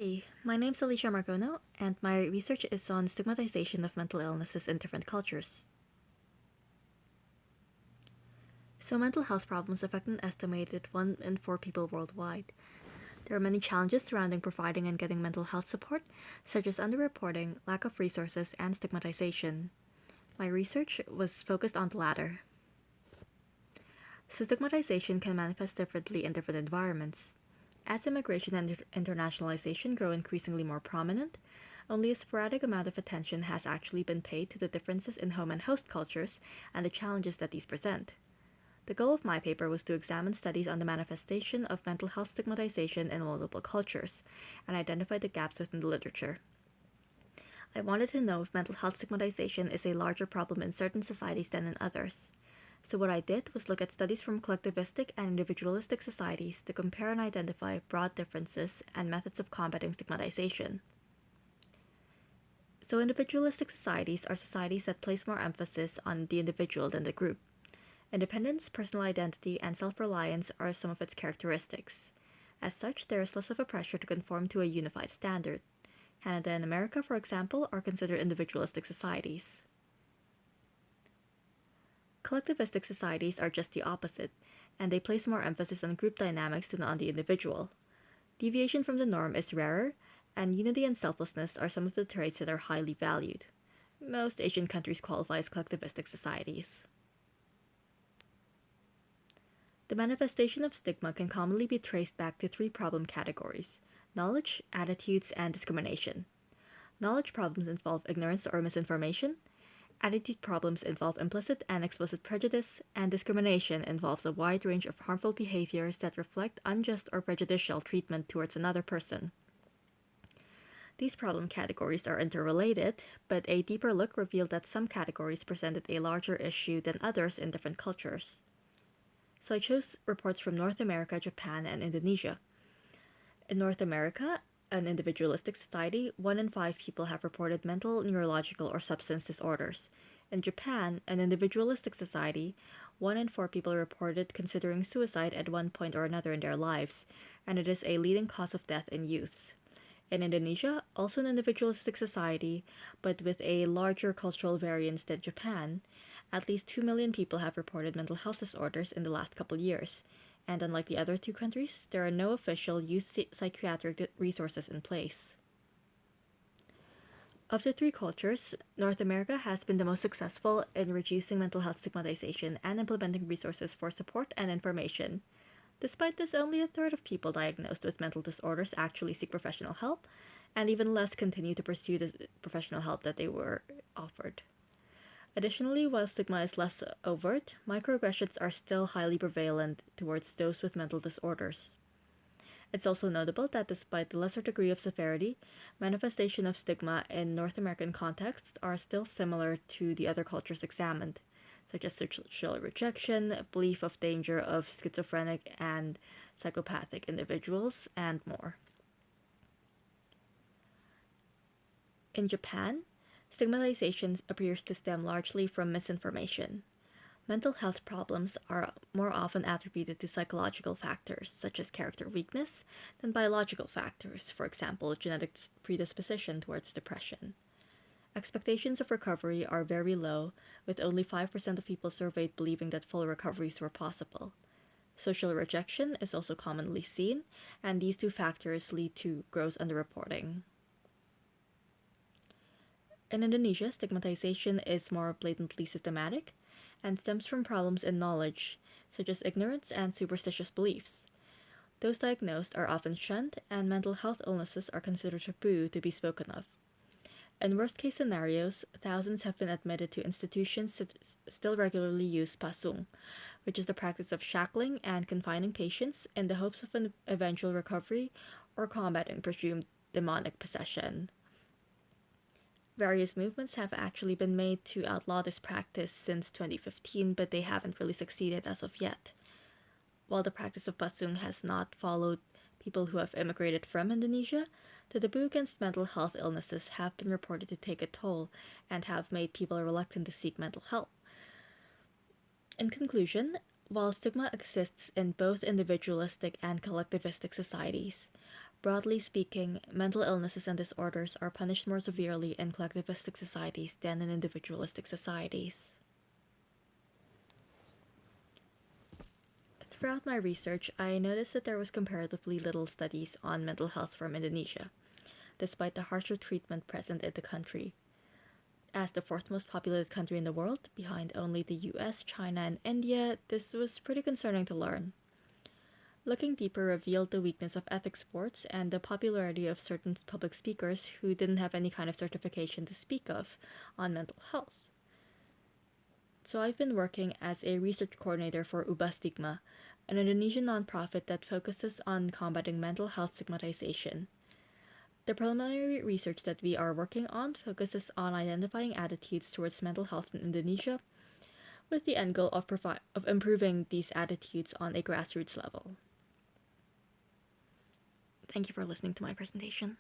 Hey, my name's Alicia Margono, and my research is on stigmatization of mental illnesses in different cultures. So, mental health problems affect an estimated 1 in 4 people worldwide. There are many challenges surrounding providing and getting mental health support, such as underreporting, lack of resources, and stigmatization. My research was focused on the latter. So, stigmatization can manifest differently in different environments. As immigration and internationalization grow increasingly more prominent, only a sporadic amount of attention has actually been paid to the differences in home and host cultures and the challenges that these present. The goal of my paper was to examine studies on the manifestation of mental health stigmatization in multiple cultures and identify the gaps within the literature. I wanted to know if mental health stigmatization is a larger problem in certain societies than in others. So, what I did was look at studies from collectivistic and individualistic societies to compare and identify broad differences and methods of combating stigmatization. So, individualistic societies are societies that place more emphasis on the individual than the group. Independence, personal identity, and self reliance are some of its characteristics. As such, there is less of a pressure to conform to a unified standard. Canada and America, for example, are considered individualistic societies. Collectivistic societies are just the opposite, and they place more emphasis on group dynamics than on the individual. Deviation from the norm is rarer, and unity and selflessness are some of the traits that are highly valued. Most Asian countries qualify as collectivistic societies. The manifestation of stigma can commonly be traced back to three problem categories: knowledge, attitudes, and discrimination. Knowledge problems involve ignorance or misinformation, attitude problems involve implicit and explicit prejudice, and discrimination involves a wide range of harmful behaviors that reflect unjust or prejudicial treatment towards another person. These problem categories are interrelated, but a deeper look revealed that some categories presented a larger issue than others in different cultures. So I chose reports from North America, Japan, and Indonesia. In North America, an individualistic society, 1 in 5 people have reported mental, neurological, or substance disorders. In Japan, an individualistic society, 1 in 4 people reported considering suicide at one point or another in their lives, and it is a leading cause of death in youths. In Indonesia, also an individualistic society, but with a larger cultural variance than Japan, at least 2 million people have reported mental health disorders in the last couple years, and unlike the other two countries, there are no official youth psychiatric resources in place. Of the three cultures, North America has been the most successful in reducing mental health stigmatization and implementing resources for support and information. Despite this, only a third of people diagnosed with mental disorders actually seek professional help, and even less continue to pursue the professional help that they were offered. Additionally, while stigma is less overt, microaggressions are still highly prevalent towards those with mental disorders. It's also notable that despite the lesser degree of severity, manifestation of stigma in North American contexts are still similar to the other cultures examined, such as social rejection, belief of danger of schizophrenic and psychopathic individuals, and more. In Japan, stigmatization appears to stem largely from misinformation. Mental health problems are more often attributed to psychological factors, such as character weakness, than biological factors, for example, genetic predisposition towards depression. Expectations of recovery are very low, with only 5% of people surveyed believing that full recoveries were possible. Social rejection is also commonly seen, and these two factors lead to gross underreporting. In Indonesia, stigmatization is more blatantly systematic and stems from problems in knowledge, such as ignorance and superstitious beliefs. Those diagnosed are often shunned, and mental health illnesses are considered taboo to be spoken of. In worst case scenarios, thousands have been admitted to institutions that still regularly use pasung, which is the practice of shackling and confining patients in the hopes of an eventual recovery or combating presumed demonic possession. Various movements have actually been made to outlaw this practice since 2015, but they haven't really succeeded as of yet. While the practice of pasung has not followed people who have immigrated from Indonesia, the taboo against mental health illnesses have been reported to take a toll and have made people reluctant to seek mental help. In conclusion, while stigma exists in both individualistic and collectivistic societies, Broadly speaking, mental illnesses and disorders are punished more severely in collectivistic societies than in individualistic societies. Throughout my research, I noticed that there was comparatively little studies on mental health from Indonesia, despite the harsher treatment present in the country. As the fourth most populated country in the world, behind only the US, China, and India, this was pretty concerning to learn. Looking deeper revealed the weakness of ethics sports and the popularity of certain public speakers who didn't have any kind of certification to speak of on mental health. So I've been working as a research coordinator for Stigma, an Indonesian nonprofit that focuses on combating mental health stigmatization. The preliminary research that we are working on focuses on identifying attitudes towards mental health in Indonesia, with the end goal of improving these attitudes on a grassroots level. Thank you for listening to my presentation.